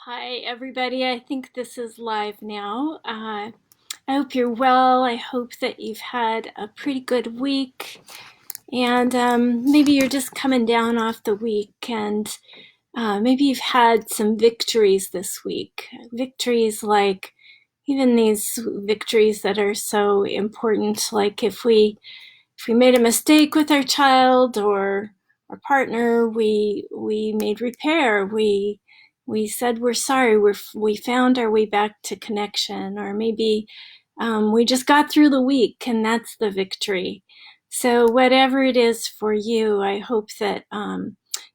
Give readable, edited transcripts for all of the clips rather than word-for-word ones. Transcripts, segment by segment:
Hi, everybody. I think this is live now. I hope you're well. I hope that you've had a pretty good week. And maybe you're just coming down off the week, and maybe you've had some victories this week. Victories like even these victories that are so important, like if we made a mistake with our child or our partner, we made repair. We said we're sorry. We found our way back to connection, or maybe we just got through the week, and that's the victory. So whatever it is for you, I hope that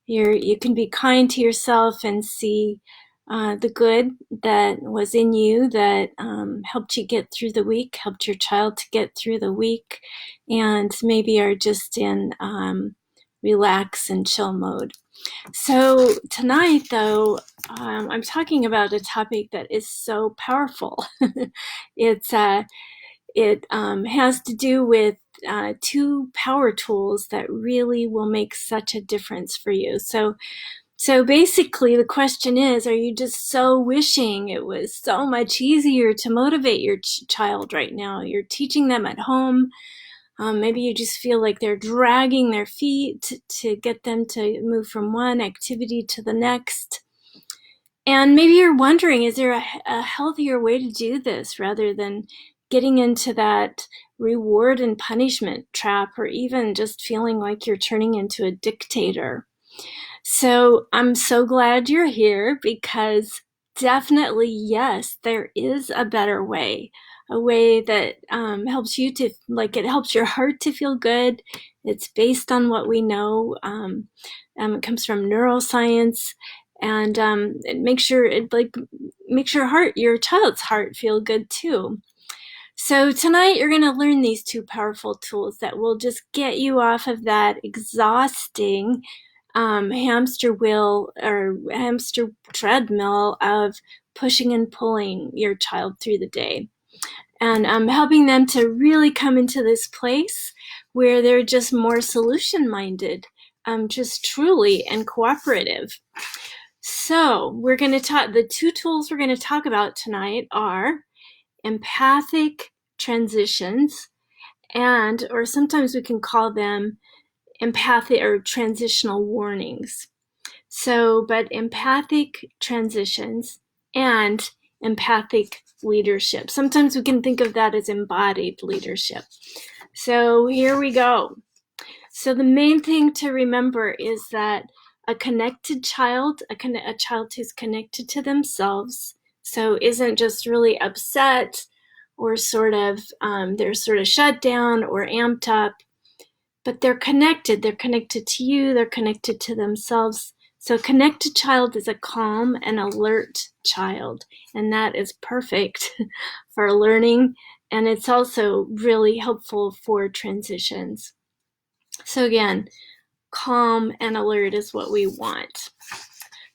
you can be kind to yourself and see the good that was in you that helped you get through the week, helped your child to get through the week, and maybe are just in relax and chill mode. So tonight, though, I'm talking about a topic that is so powerful. it's It has to do with two power tools that really will make such a difference for you. So basically, the question is, are you just so wishing it was so much easier to motivate your child right now? You're teaching them at home. Maybe you just feel like they're dragging their feet to get them to move from one activity to the next. And maybe you're wondering, is there a healthier way to do this rather than getting into that reward and punishment trap, or even just feeling like you're turning into a dictator? So I'm so glad you're here, because definitely, yes, there is a better way, a way that helps you to, like, it helps your heart to feel good. It's based on what we know. It comes from neuroscience, and it makes your child's heart feel good too. So tonight you're going to learn these two powerful tools that will just get you off of that exhausting hamster wheel or hamster treadmill of pushing and pulling your child through the day, and helping them to really come into this place where they're just more solution minded, just truly and cooperative. So we're going to talk, the two tools we're going to talk about tonight are empathic transitions, or sometimes we can call them empathic or transitional warnings. But empathic transitions and empathic leadership. Sometimes we can think of that as embodied leadership. So here we go. So the main thing to remember is that a connected child, a child who's connected to themselves, so isn't just really upset or they're sort of shut down or amped up, but they're connected. They're connected to you. They're connected to themselves. So a connected child is a calm and alert child, and that is perfect for learning, and it's also really helpful for transitions. So again, calm and alert is what we want.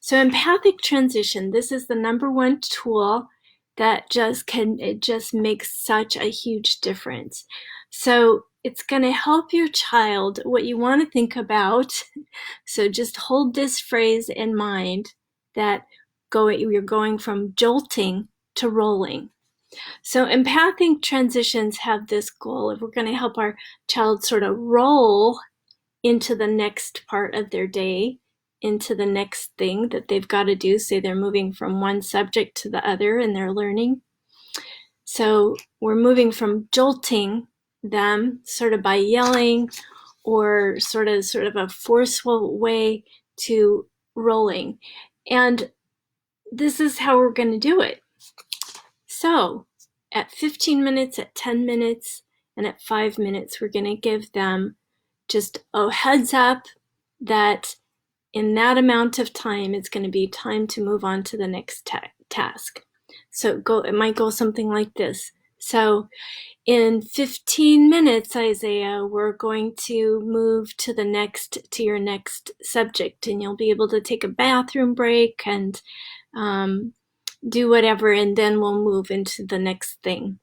So empathic transition, this is the number one tool that it just makes such a huge difference. So it's going to help your child. What you want to think about, so just hold this phrase in mind, that you're going from jolting to rolling. So empathic transitions have this goal of, we're going to help our child sort of roll into the next part of their day, into the next thing that they've got to do. Say they're moving from one subject to the other in their learning. So we're moving from jolting them sort of by yelling or sort of a forceful way to rolling. And this is how we're going to do it. So at 15 minutes, at 10 minutes, and at 5 minutes, we're going to give them just a heads up that in that amount of time, it's going to be time to move on to the next task. So it might go something like this. So in 15 minutes, Isaiah, we're going to move to your next subject, and you'll be able to take a bathroom break and do whatever, and then we'll move into the next thing.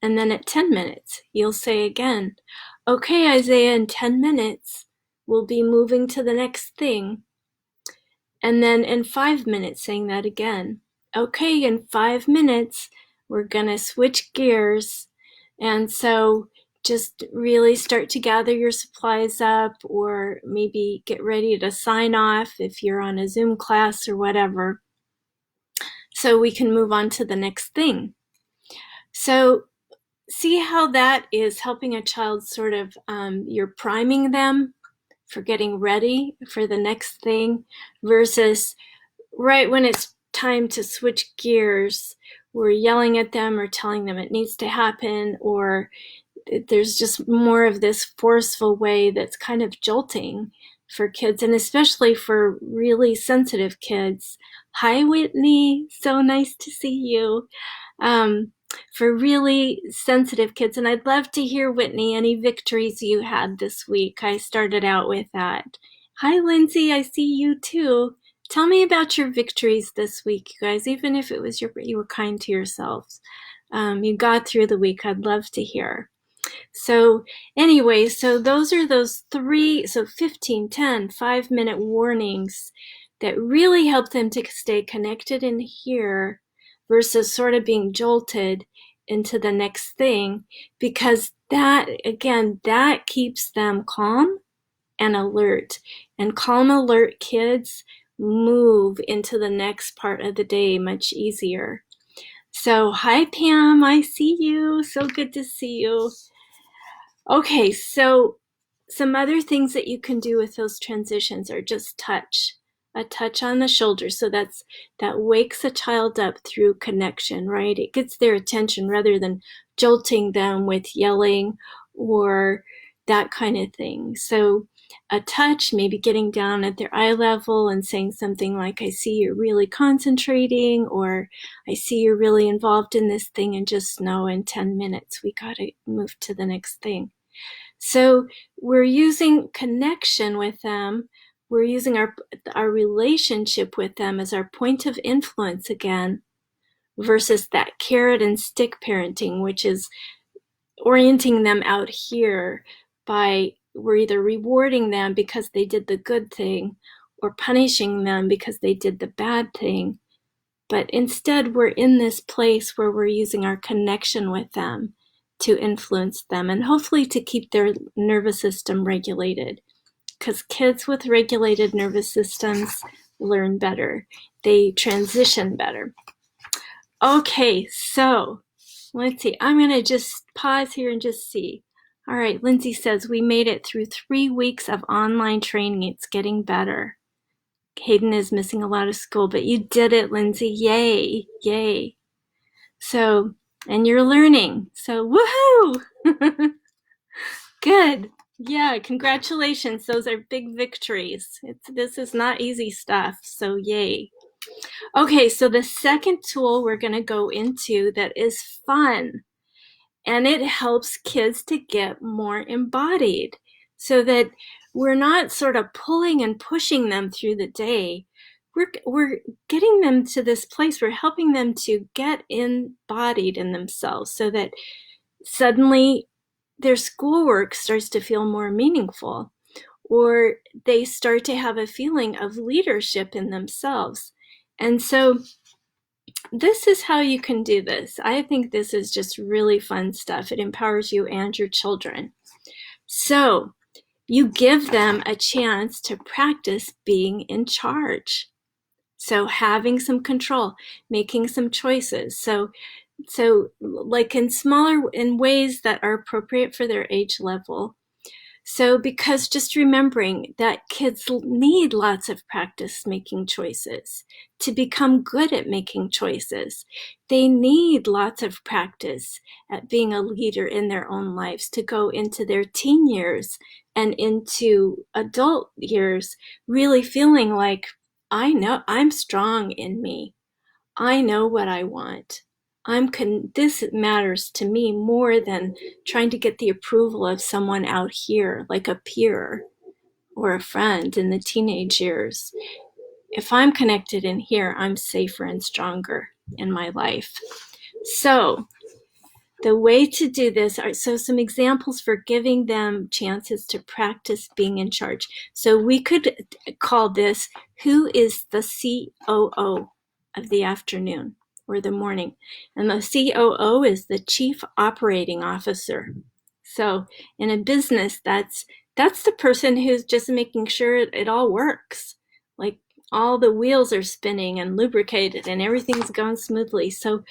And then at 10 minutes, you'll say again, okay, Isaiah, in 10 minutes, we'll be moving to the next thing. And then in 5 minutes, saying that again. Okay, in 5 minutes, we're going to switch gears. And so just really start to gather your supplies up, or maybe get ready to sign off if you're on a Zoom class or whatever, so we can move on to the next thing. So see how that is helping a child sort of, you're priming them for getting ready for the next thing, versus right when it's time to switch gears, we're yelling at them or telling them it needs to happen, or there's just more of this forceful way that's kind of jolting for kids, and especially for really sensitive kids. Hi, Whitney. So nice to see you. For really sensitive kids. And I'd love to hear, Whitney, any victories you had this week. I started out with that. Hi, Lindsay. I see you too. Tell me about your victories this week, you guys, even if it was you were kind to yourselves. You got through the week. I'd love to hear. So anyway, so those are those three, so 15, 10, 5-minute warnings that really help them to stay connected in here versus sort of being jolted into the next thing, because that, again, that keeps them calm and alert. And calm, alert kids move into the next part of the day much easier. So hi, Pam, I see you. So good to see you. Okay, so some other things that you can do with those transitions are just touch. A touch on the shoulder. So that wakes a child up through connection, right? It gets their attention rather than jolting them with yelling or that kind of thing. So a touch, maybe getting down at their eye level and saying something like, I see you're really concentrating, or I see you're really involved in this thing, and just know in 10 minutes we got to move to the next thing. So we're using connection with them. We're using our relationship with them as our point of influence again, versus that carrot and stick parenting, which is orienting them out here by, we're either rewarding them because they did the good thing or punishing them because they did the bad thing. But instead, we're in this place where we're using our connection with them to influence them, and hopefully to keep their nervous system regulated, because kids with regulated nervous systems learn better. They transition better. Okay, so let's see. I'm going to just pause here and just see. All right, Lindsay says, we made it through 3 weeks of online training. It's getting better. Hayden is missing a lot of school, but you did it, Lindsay. Yay, yay. So, and you're learning. So, woohoo! Good. Yeah, congratulations. Those are big victories. This is not easy stuff, so yay. Okay, so the second tool we're going to go into that is fun, and it helps kids to get more embodied, so that we're not sort of pulling and pushing them through the day. We're getting them to this place. We're helping them to get embodied in themselves, so that suddenly their schoolwork starts to feel more meaningful, or they start to have a feeling of leadership in themselves. And so this is how you can do this. I think this is just really fun stuff. It empowers you and your children. So you give them a chance to practice being in charge. So having some control, making some choices. So like in ways that are appropriate for their age level. So because just remembering that kids need lots of practice making choices to become good at making choices. They need lots of practice at being a leader in their own lives to go into their teen years and into adult years really feeling like, I know I'm strong in me. I know what I want. This matters to me more than trying to get the approval of someone out here, like a peer or a friend in the teenage years. If I'm connected in here, I'm safer and stronger in my life. So the way to do this are, so some examples for giving them chances to practice being in charge. So we could call this, who is the COO of the afternoon or the morning? And the COO is the Chief Operating Officer. So in a business, that's the person who's just making sure it all works. Like all the wheels are spinning and lubricated and everything's going smoothly. So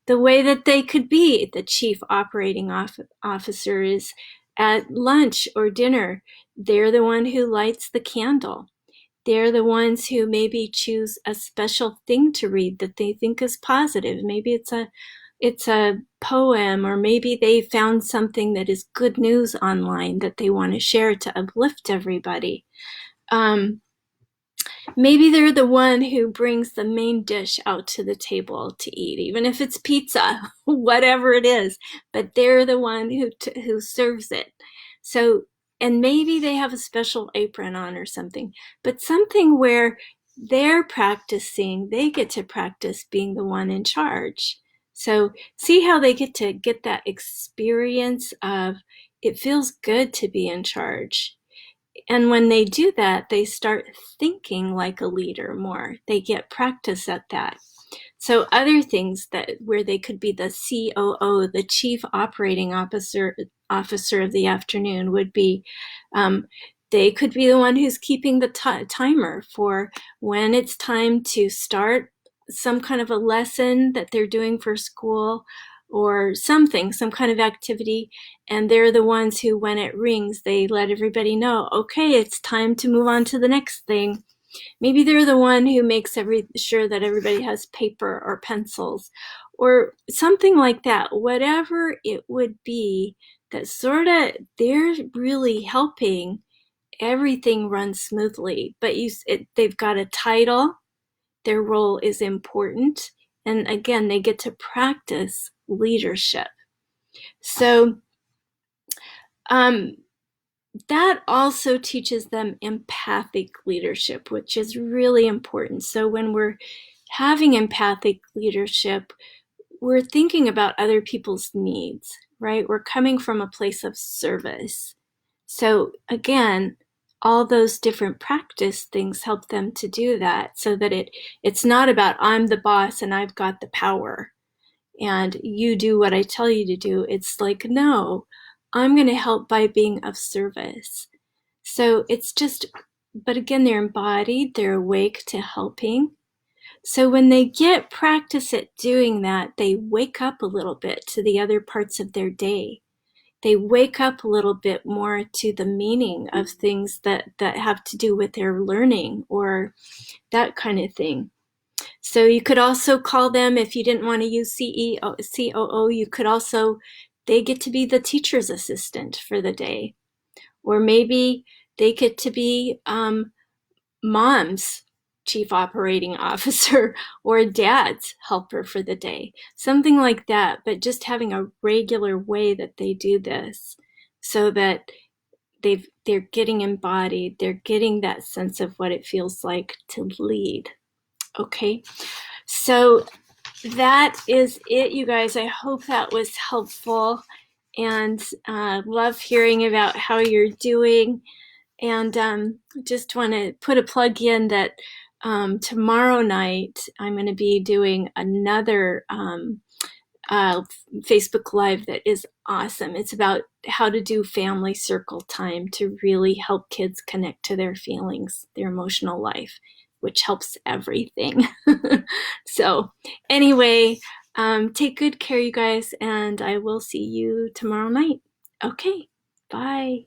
the way that they could be the chief operating officer is at lunch or dinner. They're the one who lights the candle. They're the ones who maybe choose a special thing to read that they think is positive. Maybe it's a poem, or maybe they found something that is good news online that they want to share to uplift everybody. Maybe they're the one who brings the main dish out to the table to eat, even if it's pizza, whatever it is, but they're the one who serves it. So, and maybe they have a special apron on or something, but something where they're practicing, they get to practice being the one in charge. So see how they get to get that experience of, it feels good to be in charge. And when they do that, they start thinking like a leader more. They get practice at that. So other things that where they could be the COO, the Chief Operating Officer of the afternoon, would be they could be the one who's keeping the timer for when it's time to start some kind of a lesson that they're doing for school, or something, some kind of activity, and they're the ones who, when it rings, they let everybody know, okay, it's time to move on to the next thing. Maybe they're the one who makes sure that everybody has paper or pencils or something like that. Whatever it would be, that sort of, they're really helping everything run smoothly. But they've got a title, their role is important, and again, they get to practice leadership. So that also teaches them empathic leadership, which is really important. So when we're having empathic leadership, we're thinking about other people's needs, right? We're coming from a place of service. So again, all those different practice things help them to do that, so that it's not about, I'm the boss and I've got the power and you do what I tell you to do. It's like, no, I'm going to help by being of service. So it's just, but again, they're embodied, they're awake to helping. So when they get practice at doing that, they wake up a little bit to the other parts of their day. They wake up a little bit more to the meaning of things that have to do with their learning or that kind of thing. So you could also call them, if you didn't want to use COO, you could also, they get to be the teacher's assistant for the day. Or maybe they get to be mom's chief operating officer or dad's helper for the day. Something like that, but just having a regular way that they do this so that they're getting embodied, they're getting that sense of what it feels like to lead. Okay, so that is it, you guys. I hope that was helpful, and love hearing about how you're doing. And just want to put a plug in that tomorrow night I'm going to be doing another Facebook Live that is awesome. It's about how to do family circle time to really help kids connect to their feelings, their emotional life, which helps everything. So anyway, take good care, you guys, and I will see you tomorrow night. Okay, bye.